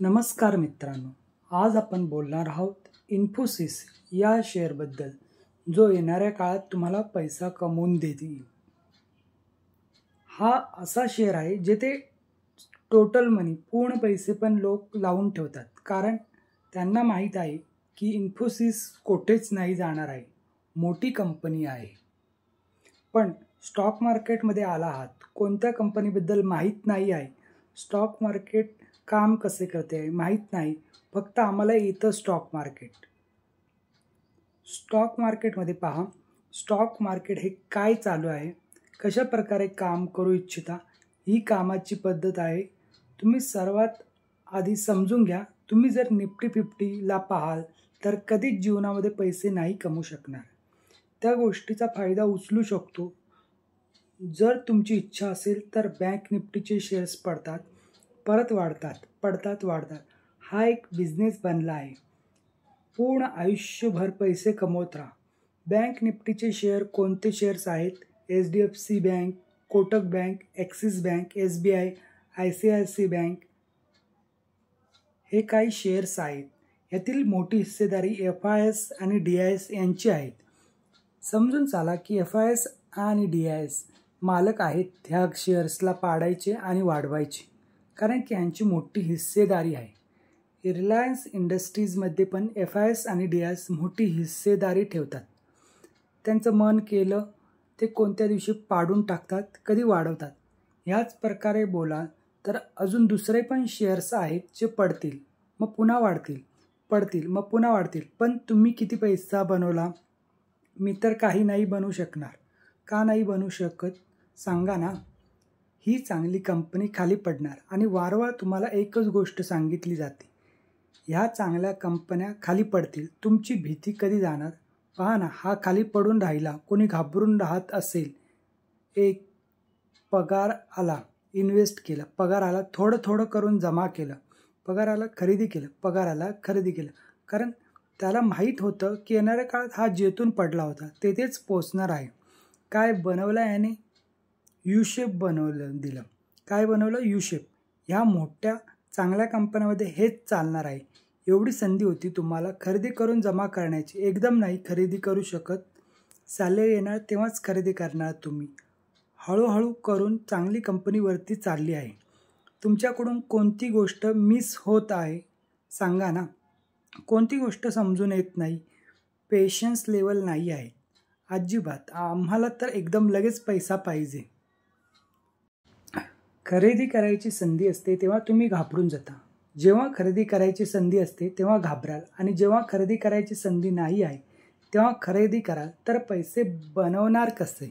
नमस्कार मित्रांनो, आज आपण बोलणार आहोत इन्फोसिस या शेअरबद्दल, जो येणाऱ्या काळात तुम्हाला पैसा कमवून देईल. हा असा शेअर आहे जेथे टोटल मनी पूर्ण पैसे पण लोक लावून ठेवतात, कारण त्यांना माहीत आहे की इन्फोसिस कोठेच नाही जाणार आहे, मोठी कंपनी आहे. पण स्टॉक मार्केटमध्ये आला आहात, कोणत्या कंपनीबद्दल माहीत नाही आहे, स्टॉक मार्केट काम कसे करते आहे माहीत नाही, फक्त आम्हाला येतं स्टॉक मार्केट. स्टॉक मार्केटमध्ये पहा, स्टॉक मार्केट हे काय चालू आहे, कशा प्रकारे काम करू इच्छिता, ही कामाची पद्धत आहे. तुम्ही सर्वात आधी समजून घ्या. तुम्ही जर निफ्टी 50ला पाहाल तर कधीच जीवनामध्ये पैसे नाही कमवू शकणार. त्या गोष्टीचा फायदा उचलू शकतो जर तुमची इच्छा असेल तर. बँक निफ्टीचे शेअर्स पडतात, परत वाढतात, पडतात, वाढतात. हा एक बिझनेस बनला आहे. पूर्ण आयुष्यभर पैसे कमवत राहा. बँक निफ्टीचे शेअर कोणते शेअर्स आहेत? HDFC bank, Kotak bank, axis bank, SBI, ICICI bank हे काही शेअर्स आहेत. यातील मोठी हिस्सेदारी FIS आणि DIS यांची आहेत. समजून चाला की FIS आणि DIS मालक आहेत ह्या शेअर्सला पाडायचे आणि वाढवायचे, कारण की यांची मोठी हिस्सेदारी आहे. रिलायन्स इंडस्ट्रीजमध्ये पण FIS आणि DIS मोठी हिस्सेदारी ठेवतात. त्यांचं मन केलं ते कोणत्या दिवशी पाडून टाकतात, कधी वाढवतात. ह्याच प्रकारे बोला तर अजून दुसरे पण शेअर्स आहेत जे पडतील, मग पुन्हा वाढतील, पडतील, मग पुन्हा वाढतील. पण तुम्ही किती पैसा बनवला? मी तर काही नाही बनवू शकणार. का नाही बनवू शकत सांगा ना. ही चांगली कंपनी खाली पडणार आणि वारंवार तुम्हाला एकच गोष्ट सांगितली जाते, ह्या चांगल्या कंपन्या खाली पडतील. तुमची भीती कधी जाणार? पहा ना, हा खाली पडून राहिला. कोणी घाबरून राहत असेल, एक पगार आला, इन्व्हेस्ट केलं, पगार आला, थोडं थोडं करून जमा केलं, पगार आला, खरेदी केलं, पगार आला, खरेदी केलं. कारण त्याला माहीत होतं की येणाऱ्या काळात हा जेथून पडला होता तेथेच पोचणार आहे. काय बनवलं याने? U-शेप बनवलं दिलं. काय बनवलं? U-शेप. ह्या मोठ्या चांगल्या कंपन्यामध्ये हेच चालणार आहे. एवढी संधी होती तुम्हाला खरेदी करून जमा करण्याची. एकदम नाही खरेदी करू शकत. सॅलरी येणार तेव्हाच खरेदी करणार तुम्ही. हळूहळू करून चांगली कंपनीवरती चालली आहे. तुमच्याकडून कोणती गोष्ट मिस होत आहे सांगा ना. कोणती गोष्ट समजून येत नाही? पेशन्स लेवल नाही आहे अजिबात. आम्हाला तर एकदम लगेच पैसा पाहिजे. खरेदी करायची संधी असते तेव्हा तुम्ही घाबरून जाता. जेव्हा खरेदी करायची संधी असते तेव्हा घाबराल, आणि जेव्हा खरेदी करायची संधी नाही आहे तेव्हा खरेदी कराल. तर पैसे बनवणार कसे?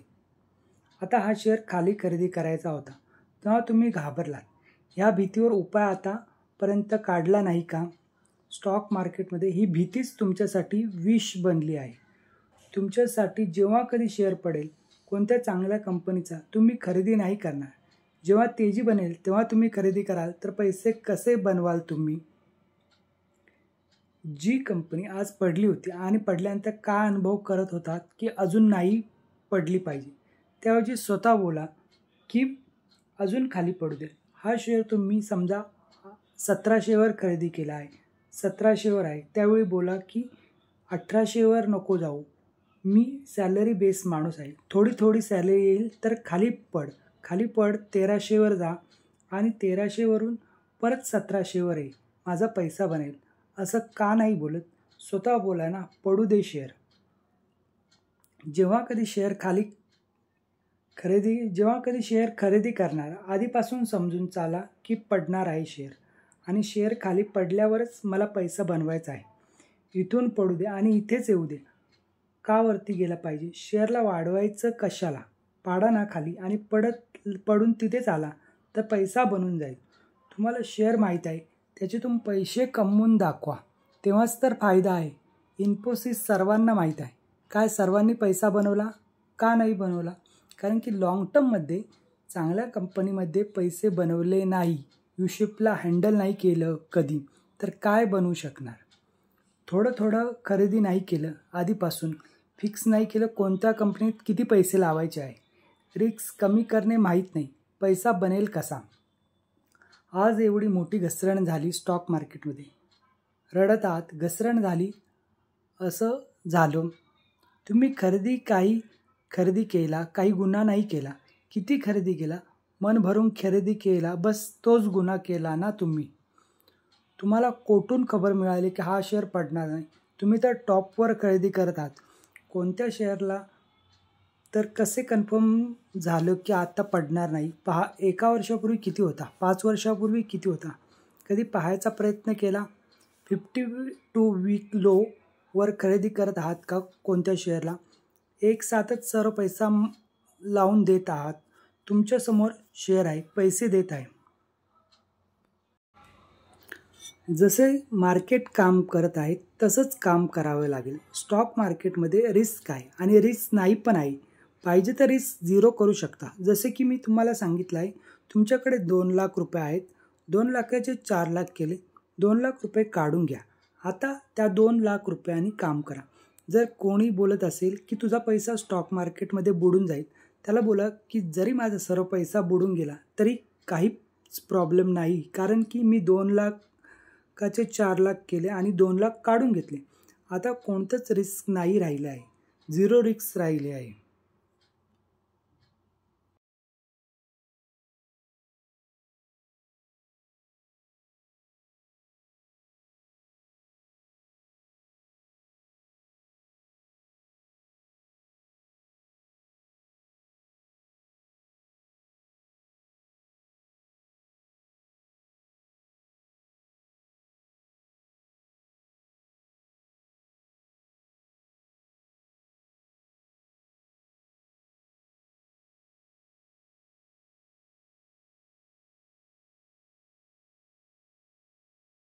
आता हा शेअर खाली खरेदी करायचा होता तेव्हा तुम्ही घाबरलात. ह्या भीतीवर उपाय आतापर्यंत काढला नाही का? स्टॉक मार्केटमध्ये ही भीतीच तुमच्यासाठी विष बनली आहे. तुमच्यासाठी जेव्हा कधी शेअर पडेल कोणत्या चांगल्या कंपनीचा, तुम्ही खरेदी नाही करणार. जेव्हा तेजी बनेल तेव्हा तुम्ही खरेदी कराल. तर पैसे कसे बनवाल तुम्ही? जी कंपनी आज पडली होती आणि पडल्यानंतर काय अनुभव करत होतात की अजून नाही पडली पाहिजे, त्याऐवजी स्वतः बोला की अजून खाली पडू दे. हा शेअर तुम्ही समजा 1700वर खरेदी केला आहे, 1700वर आहे, त्यावेळी बोला की 1800वर नको जाऊ, मी सॅलरी बेस माणूस आहे, थोडी थोडी सॅलरी येईल तर खाली पड, खाली पड, 1300वर जा आणि 1300वरून परत 1700वर ये, माझा पैसा बनेल. असं का नाही बोलत? स्वतः बोला ना, पडू दे शेअर. जेव्हा कधी शेअर खरेदी करणार आधीपासून समजून चाला की पडणार आहे शेअर, आणि शेअर खाली पडल्यावरच मला पैसा बनवायचा आहे. इथून पडू दे आणि इथेच येऊ दे. का वरती गेला पाहिजे? शेअरला वाढवायचं कशाला? पाडा ना खाली आणि पडून तिथेच आला तर पैसा बनून जाईल. तुम्हाला शेअर माहीत आहे, त्याच्यातून पैसे कमवून दाखवा, तेव्हाच तर फायदा आहे. इन्फोसिस सर्वांना माहीत आहे. काय सर्वांनी पैसा बनवला? का नाही बनवला? कारण की लाँग टर्ममध्ये चांगल्या कंपनीमध्ये पैसे बनवले नाही, U-शेपला हँडल नाही केलं कधी, तर काय बनवू शकणार? थोडं थोडं खरेदी नाही केलं, आधीपासून फिक्स नाही केलं कोणत्या कंपनीत किती पैसे लावायचे आहे, रिस्क कमी करणे माहीत नाही, पैसा बनेल कसा? आज एवढी मोठी घसरण झाली स्टॉक मार्केटमध्ये. रडत आहात, घसरण झाली असं झालं. तुम्ही काही खरेदी केला, काही गुन्हा नाही केला. किती खरेदी केला, मन भरून खरेदी केला, बस तोच गुन्हा केला ना तुम्ही. तुम्हाला कोठून खबर मिळाली की हा शेअर पडणार नाही? तुम्ही तर टॉपवर खरेदी करत आहात. कोणत्या शेअरला तर कसे कन्फर्म झालं की आता पडणार नाही? पहा, 1 वर्षापूर्वी किती होता, 5 वर्षापूर्वी किती होता? कधी पाहायचा प्रयत्न केला? 52 वीक लो वर खरेदी करत आहात का कोणत्या शेअरला? एक साथच सर्व पैसा लावून देत आहात. तुमच्यासमोर शेअर आहे, पैसे देत आहे. जसे मार्केट काम करत आहे तसंच काम करावं लागेल. स्टॉक मार्केटमध्ये रिस्क आहे आणि रिस्क नाही पण आहे. पाहिजे तर रिस्क झिरो करू शकता. जसे की मी तुम्हाला सांगितलं आहे, तुमच्याकडे 2 लाख रुपये आहेत. 2 लाखाचे 4 लाख केले, 2 लाख रुपये काढून घ्या. आता त्या 2 लाख रुपयांनी काम करा. जर कोणी बोलत असेल की तुझा पैसा स्टॉक मार्केटमध्ये बुडून जाईल, त्याला बोला की जरी माझा सर्व पैसा बुडून गेला तरी काहीच प्रॉब्लेम नाही, कारण की मी 2 लाखाचे 4 लाख केले आणि 2 लाख काढून घेतले. आता कोणतंच रिस्क नाही राहिलं आहे, झिरो रिस्क राहिले आहे.